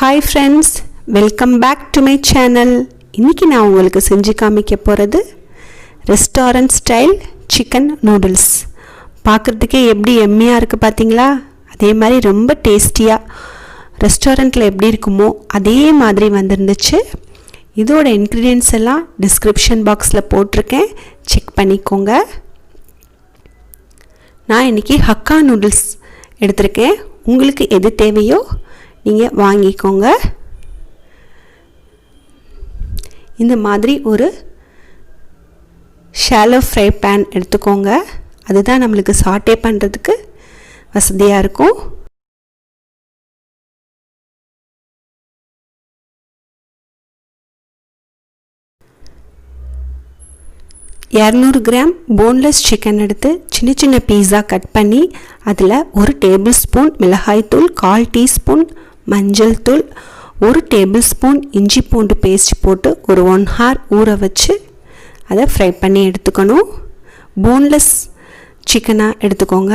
Hi friends, welcome back to my channel. இன்னைக்கு நான் உங்களுக்கு செஞ்சு காமிக்க போறது ரெஸ்டாரன்ட் ஸ்டைல் சிக்கன் நூடுல்ஸ். பார்க்கிறதுக்கே எப்படி எம்மியா இருக்கு பாத்தீங்களா? அதே மாதிரி ரொம்ப டேஸ்டியா ரெஸ்டாரன்ட்ல எப்படி இருக்குமோ அதே மாதிரி வந்திருந்துச்சு. இதோட இன்கிரிடியன்ட்ஸ் எல்லாம் டிஸ்கிரிப்ஷன் பாக்ஸ்ல போட்டுருக்கேன், செக் பண்ணிக்கோங்க. நான் இன்னைக்கு ஹக்கா நூடுல்ஸ் எடுத்துருக்கேன். உங்களுக்கு எது தேவையோ நீங்கள் வாங்கிக்கோங்க. இந்த மாதிரி ஒரு ஷாலோ ஃப்ரை பேன் எடுத்துக்கோங்க. அதுதான் நம்மளுக்கு சாட்டே பண்ணுறதுக்கு வசதியாக இருக்கும். $200 போன்லெஸ் சிக்கன் எடுத்து சின்ன சின்ன பீஸாக கட் பண்ணி அதில் 1 டேபிள் ஸ்பூன் மிளகாய்த்தூள், 1/4 டீஸ்பூன் மஞ்சள் தூள், 1 டேபிள் ஸ்பூன் இஞ்சி பூண்டு பேஸ்ட் போட்டு ஒரு 1 hour ஊற வச்சு அதை ஃப்ரை பண்ணி எடுத்துக்கணும். போன்லெஸ் சிக்கனாக எடுத்துக்கோங்க.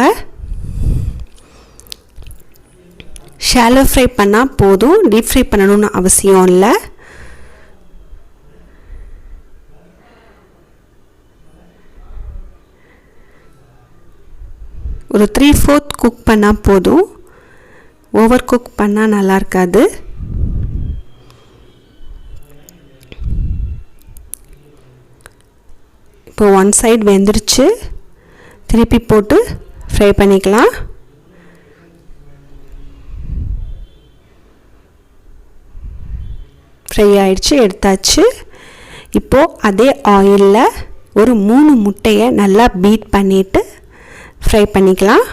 ஷாலோ ஃப்ரை பண்ணால் போதும், டீப் ஃப்ரை பண்ணணும்னு அவசியம் இல்லை. ஒரு 3/4 குக் பண்ணால் போதும், ஓவர் குக் பண்ணால் நல்லா இருக்காது. இப்போ 1 சைடு வெந்துருச்சு, திருப்பி போட்டு ஃப்ரை பண்ணிக்கலாம். ஃப்ரை ஆயிடுச்சு, எடுத்தாச்சு. இப்போது அதே ஆயிலில் ஒரு 3 முட்டையை நல்லா பீட் பண்ணிவிட்டு ஃப்ரை பண்ணிக்கலாம்.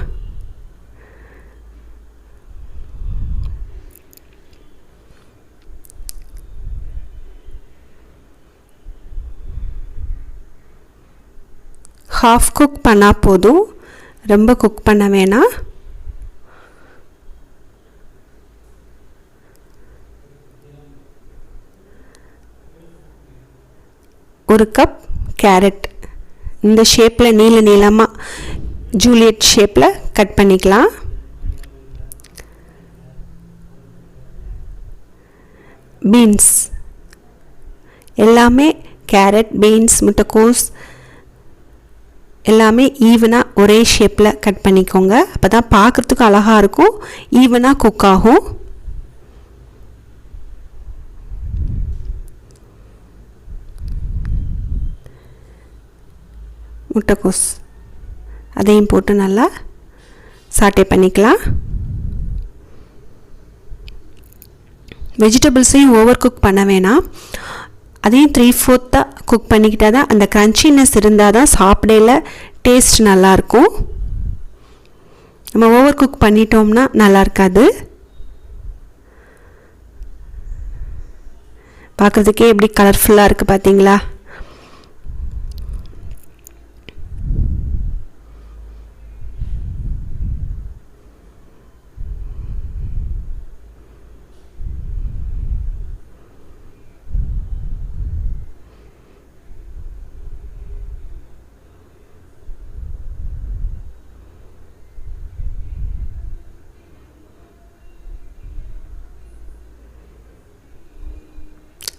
ஹாஃப் குக் பண்ணால் போதும், ரொம்ப குக் பண்ண வேணாம். ஒரு கப் கேரட் இந்த ஷேப்பில் நீளமாக ஜூலியட் ஷேப்பில் கட் பண்ணிக்கலாம். பீன்ஸ் எல்லாமே கேரட், பீன்ஸ், முட்டைக்கோஸ் எல்லாமே ஈவனாக ஒரே ஷேப்பில் கட் பண்ணிக்கோங்க. அப்போ தான் பார்க்குறதுக்கு அழகாக இருக்கும், ஈவனாக குக் ஆகும். முட்டைக்கோஸ் அதையும் போட்டு நல்லா சாட்டே பண்ணிக்கலாம். வெஜிடபிள்ஸையும் ஓவர் குக் பண்ண வேணாம், அதையும் 3/4 குக் பண்ணிக்கிட்டால் தான் அந்த க்ரன்ச்சினஸ் இருந்தால் தான் சாப்பிடையில டேஸ்ட் நல்லாயிருக்கும். நம்ம ஓவர் குக் பண்ணிட்டோம்னா நல்லா இருக்காது. பார்க்குறதுக்கே எப்படி கலர்ஃபுல்லாக இருக்குது பார்த்தீங்களா?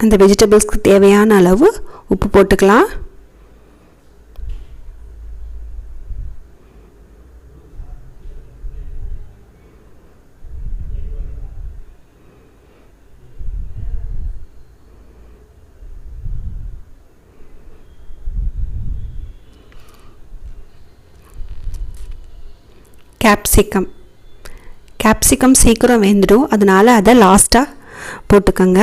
அந்த வெஜிடபிள்ஸ்க்கு தேவையான அளவு உப்பு போட்டுக்கலாம். கேப்சிகம் சீக்கிரம் வெந்துடும், அதனால் அதை லாஸ்ட்டாக போட்டுக்கோங்க.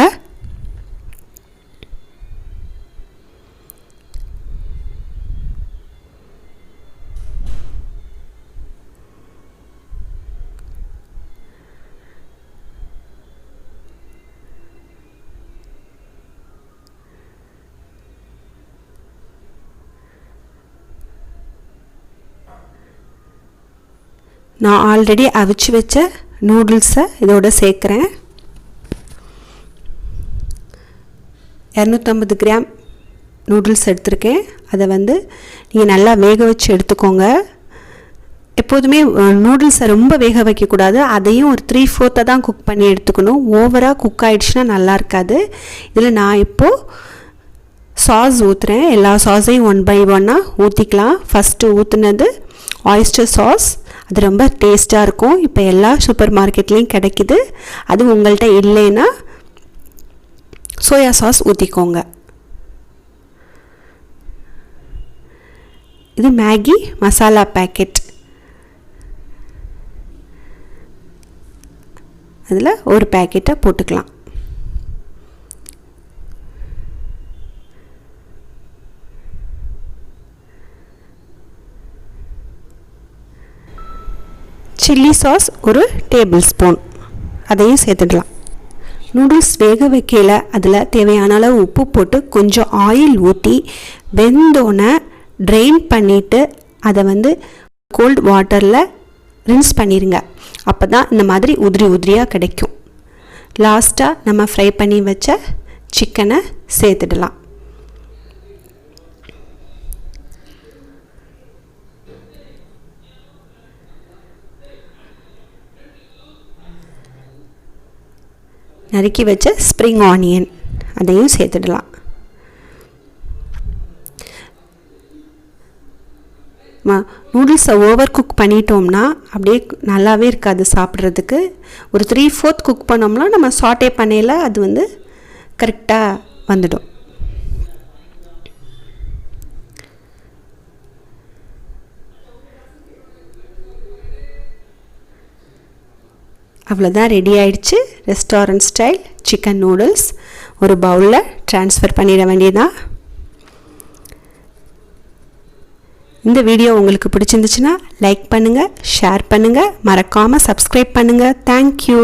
நான் ஆல்ரெடி அவிச்சு வச்ச நூடுல்ஸை இதோட சேர்க்குறேன். 250 கிராம் நூடுல்ஸ் எடுத்திருக்கேன். அதை நீங்கள் நல்லா வேக வச்சு எடுத்துக்கோங்க. எப்போதுமே நூடுல்ஸை ரொம்ப வேக வைக்கக்கூடாது, அதையும் ஒரு 3/4 தான் குக் பண்ணி எடுத்துக்கணும். ஓவராக குக் ஆகிடுச்சுன்னா நல்லா இருக்காது. இதில் நான் இப்போது சாஸ் ஊற்றுறேன். எல்லா சாஸையும் 1 by 1 ஊற்றிக்கலாம். ஃபஸ்ட்டு ஊற்றுனது ஆயிஸ்டர் சாஸ், அது ரொம்ப டேஸ்ட்டாக இருக்கும். இப்போ எல்லா சூப்பர் மார்க்கெட்லேயும் கிடைக்குது. அது உங்கள்கிட்ட இல்லைன்னா சோயா சாஸ் ஊற்றிக்கோங்க. இது மேகி மசாலா பேக்கெட், அதில் ஒரு பேக்கெட்டை போட்டுக்கலாம். சில்லி சாஸ் ஒரு டேபிள் ஸ்பூன், அதையும் சேர்த்துடலாம். நூடுல்ஸ் வேக வைக்கல அதில் தேவையான அளவு உப்பு போட்டு கொஞ்சம் ஆயில் ஊற்றி வெந்தோன்னே ட்ரெயின் பண்ணிவிட்டு அதை கோல்ட் வாட்டரில் ரின்ஸ் பண்ணிடுங்க. அப்போ தான் இந்த மாதிரி உதிரி உதிரியாக கிடைக்கும். லாஸ்ட்டாக நம்ம ஃப்ரை பண்ணி வச்ச சிக்கனை சேர்த்துடலாம். நறுக்கி வச்ச ஸ்ப்ரிங் ஆனியன் அதையும் சேர்த்துடலாம். நூடுல்ஸை ஓவர் குக் பண்ணிட்டோம்னா அப்படியே நல்லாவே இருக்காது சாப்பிட்றதுக்கு. ஒரு 3/4 குக் பண்ணோம்னா நம்ம சாட்டே பண்ணையில் அது கரெக்டாக வந்துடும். அவ்வளோதான், ரெடி ஆயிடுச்சு. ரெஸ்டாரண்ட் ஸ்டைல் சிக்கன் நூடுல்ஸ் ஒரு பவுலில் ட்ரான்ஸ்ஃபர் பண்ணிட வேண்டியதான். இந்த வீடியோ உங்களுக்கு பிடிச்சிருந்துச்சுன்னா லைக் பண்ணுங்கள், ஷேர் பண்ணுங்கள், மறக்காமல் சப்ஸ்கிரைப் பண்ணுங்கள். தேங்க்யூ.